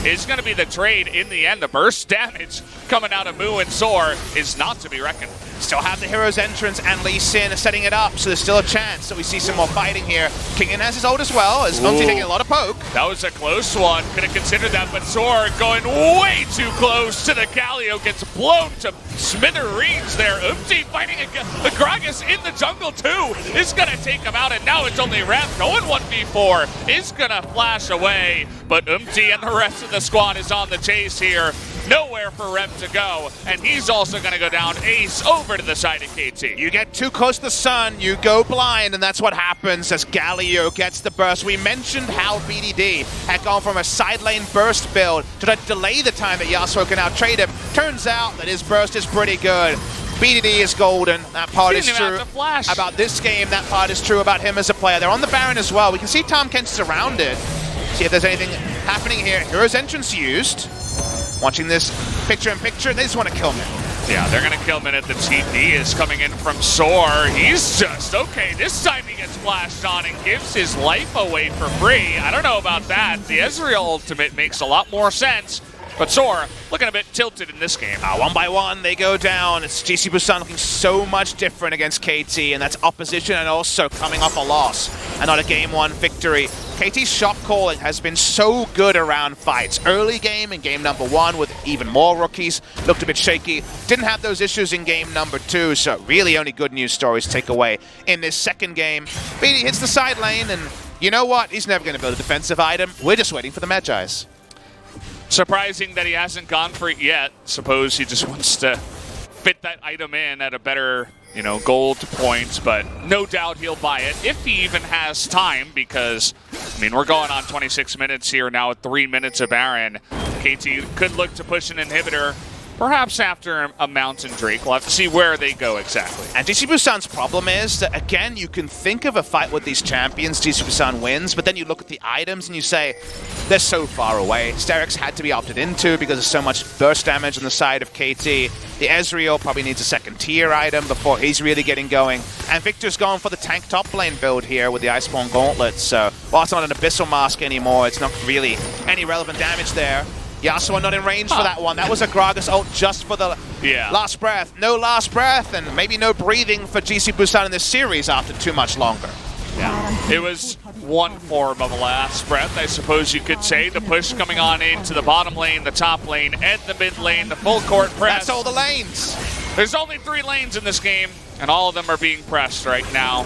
is going to be the trade in the end. The burst damage coming out of Mu and Zor is not to be reckoned. Still have the Hero's Entrance and Lee Sin setting it up, so there's still a chance that we see some more fighting here. Kingen has his ult as well, as Umti taking a lot of poke. That was a close one. Could have considered that, but Zor going way too close to the Galio, gets blown to smithereens there. Umti fighting the Gragas in the jungle too is going to take him out, and now it's only Rem going 1v4. Is going to flash away, but Umti and the rest of the squad is on the chase here. Nowhere for Rem to go, and he's also going to go down ace over to the side of KT. You get too close to the sun, you go blind, and that's what happens as Galio gets the burst. We mentioned how BDD had gone from a side lane burst build to delay the time that Yasuo can out-trade him. Turns out that his burst is pretty good. BDD is golden. That part is true about this game. That part is true about him as a player. They're on the Baron as well. We can see Tahm Kench surrounded. See if there's anything happening here. Hero's Entrance used. Watching this picture-in-picture, they just want to kill him. Yeah, they're going to kill him at the TP is coming in from Zor. He's just, okay, this time he gets flashed on and gives his life away for free. I don't know about that. The Ezreal ultimate makes a lot more sense, but Zor looking a bit tilted in this game. One by one, they go down. It's GC Busan looking so much different against KT, and that's opposition and also coming off a loss and not a game one victory. KT's shot calling has been so good around fights. Early game in game number 1 with even more rookies. Looked a bit shaky. Didn't have those issues in game number 2, so really only good news stories to take away in this second game. BD hits the side lane, and you know what? He's never going to build a defensive item. We're just waiting for the Magi's. Surprising that he hasn't gone for it yet. Suppose he just wants to fit that item in at a better, you know, gold points, but no doubt he'll buy it if he even has time, because, I mean, we're going on 26 minutes here now with 3 minutes of Baron. KT could look to push an inhibitor, perhaps after a Mountain Drake. We'll have to see where they go exactly. And GC Busan's problem is that, again, you can think of a fight with these champions, GC Busan wins, but then you look at the items and you say, they're so far away. Sterix had to be opted into because there's so much burst damage on the side of KT. The Ezreal probably needs a second tier item before he's really getting going. And Victor's going for the tank top lane build here with the Iceborne Gauntlet, so while it's not an Abyssal Mask anymore, it's not really any relevant damage there. Yasuo not in range for that one. That was a Gragas ult just for the last breath. No last breath, and maybe no breathing for GC Busan in this series after too much longer. Yeah, it was one form of a last breath, I suppose you could say. The push coming on into the bottom lane, the top lane, and the mid lane, the full court press. That's all the lanes. There's only 3 lanes in this game, and all of them are being pressed right now.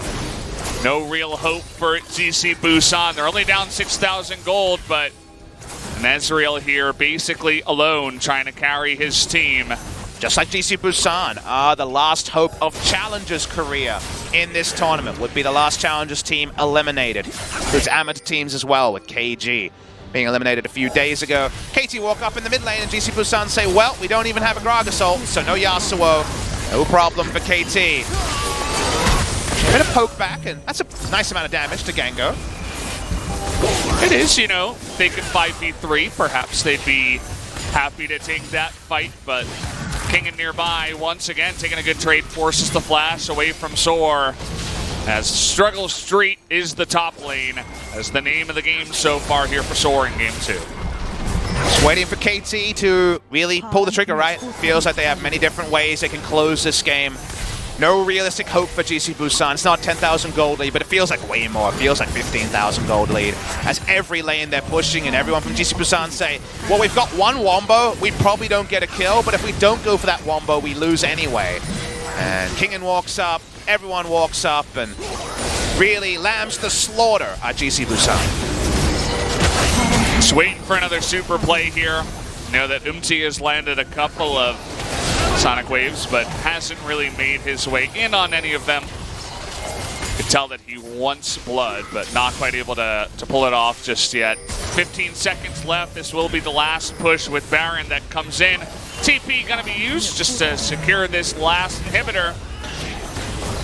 No real hope for GC Busan. They're only down 6,000 gold, but Ezreal here basically alone trying to carry his team. Just like GC Busan, the last hope of Challengers' career in this tournament would be the last Challengers team eliminated. There's amateur teams as well with KG. being eliminated a few days ago. KT walk up in the mid lane and GC Busan say, well, we don't even have a Grog Assault, so no Yasuo. No problem for KT. A bit of poke back, and that's a nice amount of damage to Gengo. It is, you know, they could 5v3. Perhaps they'd be happy to take that fight, but Kingen nearby, once again, taking a good trade, forces the flash away from Soar. As Struggle Street is the top lane, as the name of the game so far here for Soar in Game 2. Just waiting for KT to really pull the trigger, right? Feels like they have many different ways they can close this game. No realistic hope for GC Busan. It's not 10,000 gold lead, but it feels like way more. It feels like 15,000 gold lead. As every lane they're pushing and everyone from GC Busan say, well, we've got one wombo, we probably don't get a kill, but if we don't go for that wombo, we lose anyway. And Kingen walks up, everyone walks up, and really lambs the slaughter at GC Busan. Just waiting for another super play here. You know that has landed a couple of Sonic Waves, but hasn't really made his way in on any of them. You can tell that he wants blood, but not quite able to pull it off just yet. 15 seconds left. This will be the last push with Baron that comes in. TP gonna be used just to secure this last inhibitor.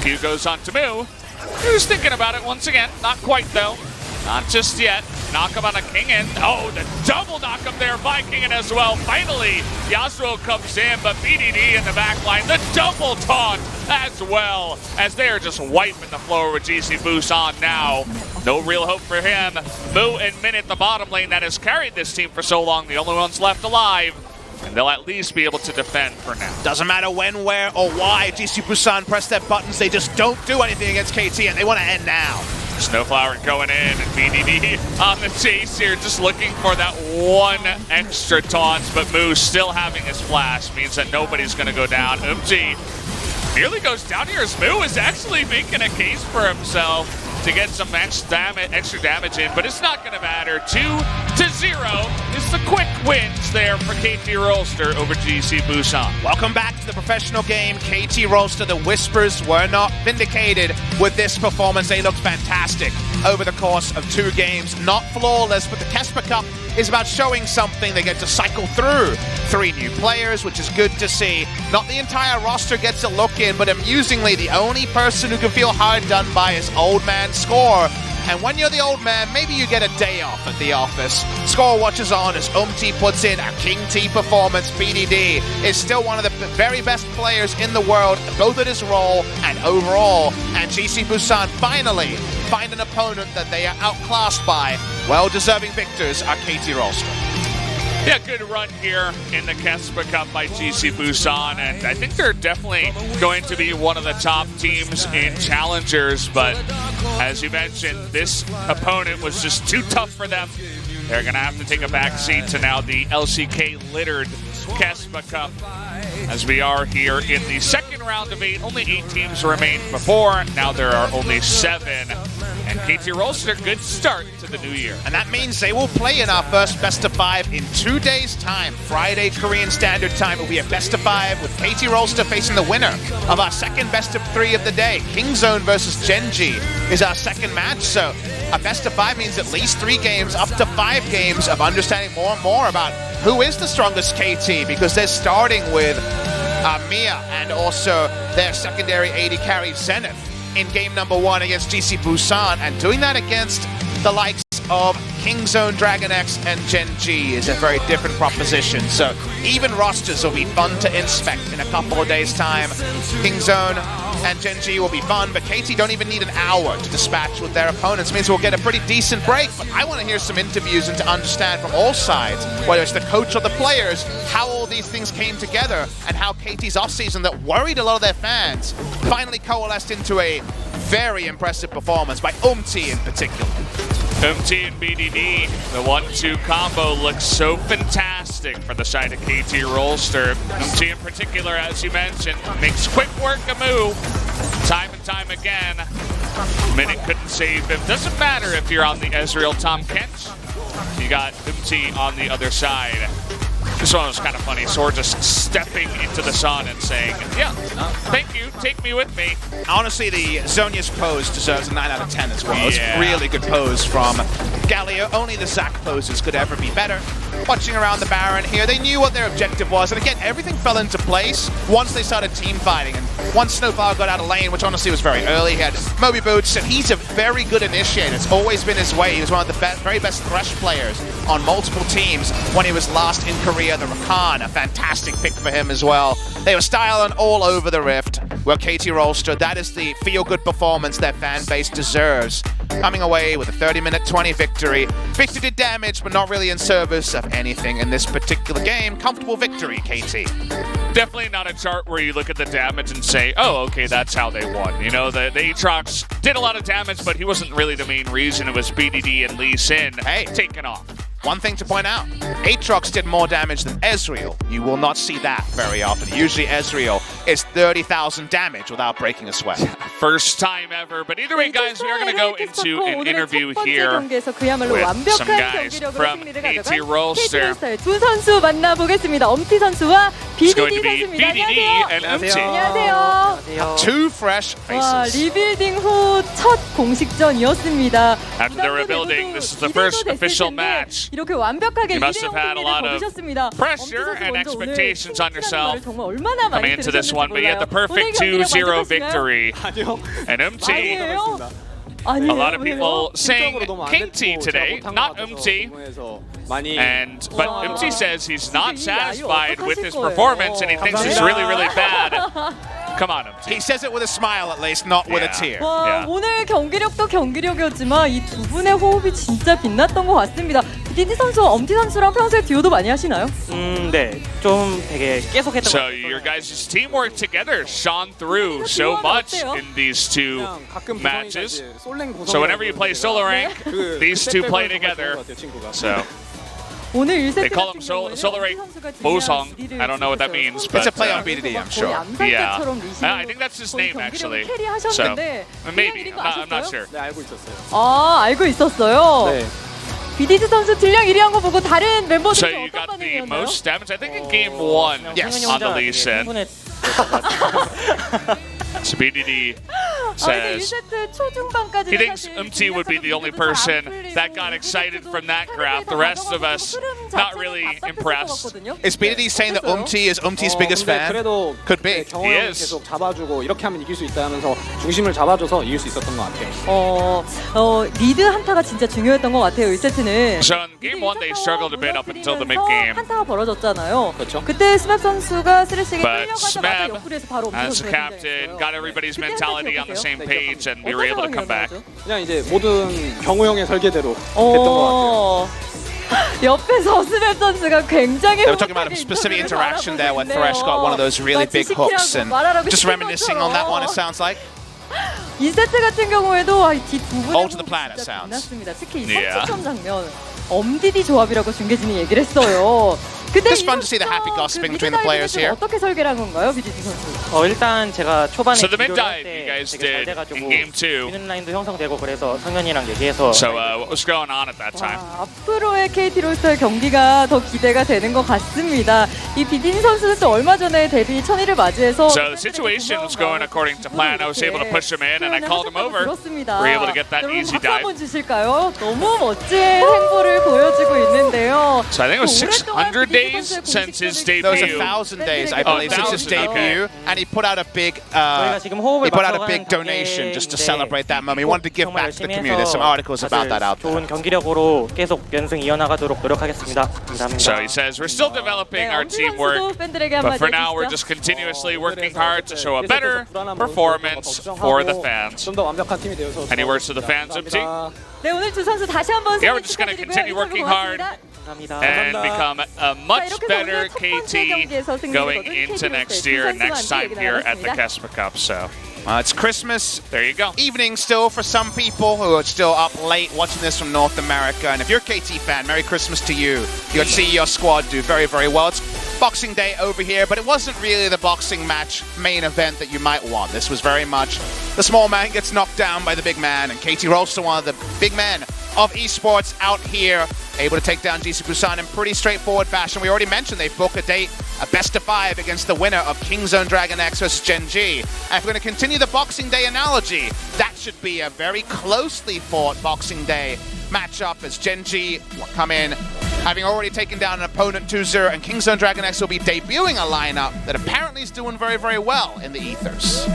Q goes on to Mu. Who's thinking about it once again? Not quite though. Not just yet. Knock him on a Kingen. Oh, the double knock him there by Kingen as well. Finally, Yasuo comes in, but BDD in the back line. The double taunt as well, as they are just wiping the floor with GC Busan now. No real hope for him. Mu and Min at the bottom lane that has carried this team for so long. The only ones left alive. And they'll at least be able to defend for now. Doesn't matter when, where, or why GC Busan press their buttons, they just don't do anything against KT, and they want to end now. Snowflower going in, and BDD on the chase here, just looking for that one extra taunt, but Moose still having his flash means that nobody's going to go down. Nearly goes down here as Moo is actually making a case for himself to get some extra damage in, but it's not going to matter. 2-0 is the quick wins there for KT Rolster over GC Busan. Welcome back to the professional game. KT Rolster, the whispers were not vindicated with this performance. They looked fantastic over the course of 2 games. Not flawless, but the KeSPA Cup is about showing something. They get to cycle through 3 new players, which is good to see. Not the entire roster gets a look in, but amusingly, the only person who can feel hard done by is Old Man Score. And when you're the old man, maybe you get a day off at the office. Score watches on as puts in a King T performance. BDD is still one of the very best players in the world, both at his role and overall. And GC Busan finally find an opponent that they are outclassed by. Well-deserving victors are KT Rolster. Yeah, good run here in the KeSPA Cup by GC Busan, and I think they're definitely going to be one of the top teams in Challengers, but as you mentioned, this opponent was just too tough for them. They're going to have to take a backseat to now the LCK-littered KeSPA Cup, as we are here in the second round of 8. Only 8 teams remain before. Now there are only 7. And KT Rolster, good start to the new year. And that means they will play in our first best of 5 in 2 days' time. Friday, Korean Standard Time, will be a best of 5 with KT Rolster facing the winner of our second best of 3 of the day. Kingzone versus Genji is our second match. So a best of 5 means at least 3 games, up to 5 games of understanding more and more about who is the strongest KT, because they're starting with Mia and also their secondary AD carry Zenith in game number 1 against GC Busan, and doing that against the likes of Kingzone, Dragon X, and Genji is a very different proposition. So even rosters will be fun to inspect in a couple of days' time. Kingzone and Genji will be fun, but KT don't even need an hour to dispatch with their opponents. It means we'll get a pretty decent break, but I want to hear some interviews and to understand from all sides, whether it's the coach or the players, how all these things came together and how KT's offseason that worried a lot of their fans finally coalesced into a very impressive performance by in particular. and BDD, the 1-2 combo looks so fantastic for the side of KT Rolster. in particular, as you mentioned, makes quick work of Moo time and time again. Minute couldn't save him. Doesn't matter if you're on the Ezreal Tom Kench. You got on the other side. This one was kind of funny. Sword just stepping into the sun and saying, yeah, thank you, take me with me. Honestly, the Zhonya's pose deserves a 9 out of 10 as well. Yeah. It's a really good pose from Galio. Only the Zac poses could ever be better. Watching around the Baron here, they knew what their objective was. And again, everything fell into place once they started team fighting. And once Snowflower got out of lane, which honestly was very early, he had Moby Boots, and he's a very good initiator. It's always been his way. He was one of the very best Thresh players on multiple teams when he was last in Korea. The Rakan, a fantastic pick for him as well. They were styling all over the Rift. Well, KT Rolster, that is the feel-good performance their fan base deserves. Coming away with a 30-minute 20 victory. Victor did damage, but not really in service of anything in this particular game. Comfortable victory, KT. Definitely not a chart where you look at the damage and say, oh, okay, that's how they won. You know, the Aatrox did a lot of damage, but he wasn't really the main reason. It was BDD and Lee Sin taking off. One thing to point out, Aatrox did more damage than Ezreal. You will not see that very often. Usually Ezreal is 30,000 damage without breaking a sweat. First time ever. But either way, guys, we are going to go into an interview here with some guys from KT Rolster. 두 선수 만나보겠습니다. 엄티 선수와 It's going to BDD be 선수입니다. BDD and 안녕하세요. MT. Two fresh 와, faces. 리빌딩 후 첫 공식전이었습니다. After the rebuilding, this is the first official match. 이렇게 완벽하게 You must have had a lot of pressure and expectations on yourself coming into this one, but you had the perfect 2-0 victory. And MT, a lot of people saying KT today, not MT. But MT says he's not satisfied with his performance and he thinks he's really, really bad. Come on, MT. He says it with a smile at least, not with a tear. 와, 오늘 경기력도 경기력이었지만 이 두 분의 호흡이 진짜 빛났던 것 같습니다. BDD 선수, 엄티 선수랑 평소에 듀오도 많이 하시나요? 네, 좀 되게 계속했던 So your guys' teamwork together shone through so much in these two matches. So whenever you play solo rank, these two play together. So 오늘 1세트 they call him solo rank Busan. I don't know what that means, but It's a play on BDD, I'm sure. yeah, I think that's his name actually. So maybe I'm not sure. 네, 알고 있었어요. 아, 알고 있었어요. 네. BDD 선수 딜량 1위 한 거 보고 다른 So 멤버들이 you 어떤 got the 반응이었나요? most damage, I think, in game 1 Yes. on the Lee Sin. So BDD says 1세트 초중반까지 he thinks MT would be the only person that got excited from that graph. The rest of us not really impressed. Is BDD saying that is Umti's biggest fan? 그래도 Could be. He is. 계속 잡아주고 이렇게 하면 이길 수 있다 하면서 중심을 잡아줘서 이길 수 있었던 것 같아요. 리드 한타가 진짜 중요했던 것 같아요. 1세트는. So in game 1 they struggled a bit up until the mid game. 한타가 벌어졌잖아요. 그렇죠. 그때 스맵 선수가 쓰레쉬에게 But 끌려가자마자 Smeb, 옆구리에서 바로 as a 엄청 captain, got everybody's mentality on the same page, and we were able to come back. 그냥 이제 모든 경우형의 설계대로 됐던 것 같아요. 옆에서 스맵 선수가 굉장히 They were talking about a specific interaction there where Thresh got one of those really big hooks and just reminiscing on that one, it sounds like. 2세트 같은 경우에도 이 두 분의 All to the planet sounds. 빛났습니다. 특히 이 Yeah. 선취점 장면 엄디디 조합이라고 중계진이 얘기를 했어요. 근데 Just fun to see the happy gossiping between the players here. 어떻게 설계를 한 건가요, BDD 선수? 일단 제가 초반에 So the mid 비교를 할 dive you 때 guys 되게 잘 did 돼가지고 in game 2. 미는 라인도 형성되고 그래서 성현이랑 얘기해서 So what was going on at that time? 앞으로의 KT 롤스터의 경기가 더 기대가 되는 것 같습니다. 이 BDD 선수는 또 얼마 전에 데뷔 1000일을 맞이해서 So the situation was going according to plan. I was able to push him in and I called him over. We were able to get that easy dive. 한번 주실까요? 너무 멋진 행보를 보여주고 있는데요. So I think it was 600 days since his There was debut. 1,000 days, I believe, since his 1,000, okay. debut, and he put out a big, 지금 호흡을 donation just to celebrate that moment. He wanted to give back to the community. There's some articles about that out there. 좋은 경기력으로 계속 연승 이어나가도록 노력하겠습니다. 감사합니다. So he says we're still developing our teamwork, but for now we're just continuously working hard to show a better performance for the fans. 좀 더 완벽한 팀이 되어서 Any words to the fans, MT? 네, 오늘 두 선수 다시 한번 Yeah, we're just going to continue working hard and become a much better KT going into next year and next time here at the KeSPA Cup. So It's Christmas there you go. evening still for some people who are still up late watching this from North America. And if you're a KT fan, Merry Christmas to you. You got to see your squad do very, very well. It's Boxing Day over here, but it wasn't really the boxing match main event that you might want. This was very much the small man gets knocked down by the big man, and KT Rolster, one of the big men of esports out here, able to take down GC Busan in pretty straightforward fashion. We already mentioned they book a date, a best of 5 against the winner of Kingzone Dragon X versus Gen G. And if we're going to continue the Boxing Day analogy, that should be a very closely fought Boxing Day matchup as Gen G come in, having already taken down an opponent 2-0, and Kingzone Dragon X will be debuting a lineup that apparently is doing very, very well in the ethers.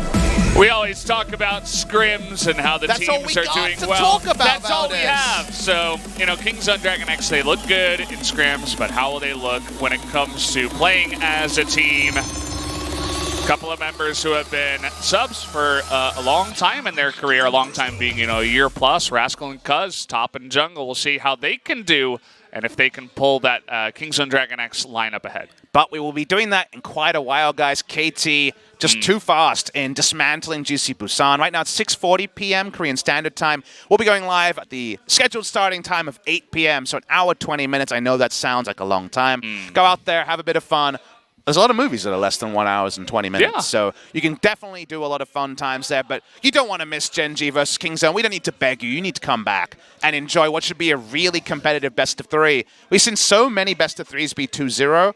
We always talk about scrims and how the That's all we teams are got doing to well. talk about, That's all we Valdez. have. So, you know, Kingzone Dragon X, they look good in scrims, but how will they look when it comes to playing as a team? A couple of members who have been subs for a long time in their career, a long time being, you know, a year plus, Rascal and Cuz, top and jungle. We'll see how they can do and if they can pull that Kingzone Dragon X lineup ahead. But we will be doing that in quite a while, guys. KT just too fast in dismantling GC Busan. Right now it's 6:40 p.m. Korean Standard Time. We'll be going live at the scheduled starting time of 8 p.m. So an hour, 20 minutes. I know that sounds like a long time. Go out there, have a bit of fun. There's a lot of movies that are less than 1 hour and 20 minutes, Yeah. so you can definitely do a lot of fun times there, but you don't want to miss Gen G versus Kingzone. We don't need to beg you. You need to come back and enjoy what should be a really competitive best of 3. We've seen so many best of 3s be 2-0.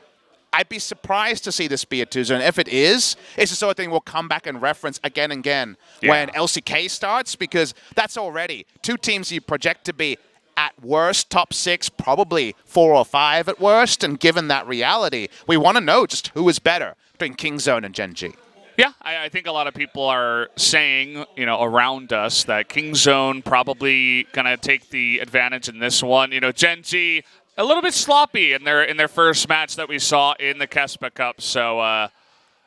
I'd be surprised to see this be a 2-0. If it is, it's the sort of thing we'll come back and reference again and again when LCK starts, because that's already 2 teams you project to be at worst, top 6, probably 4 or 5 at worst. And given that reality, we want to know just who is better between Kingzone and Gen G. Yeah, I think a lot of people are saying, you know, around us that Kingzone probably gonna take the advantage in this one. You know, Gen G a little bit sloppy in their first match that we saw in the KeSPA Cup. So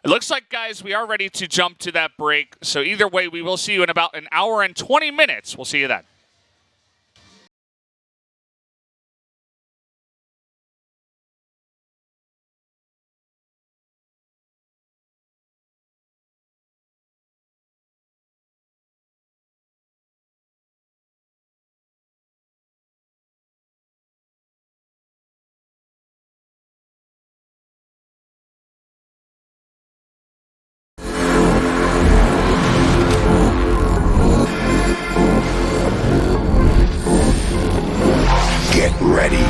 it looks like, guys, we are ready to jump to that break. So either way, we will see you in about an hour and 20 minutes. We'll see you then. Get ready.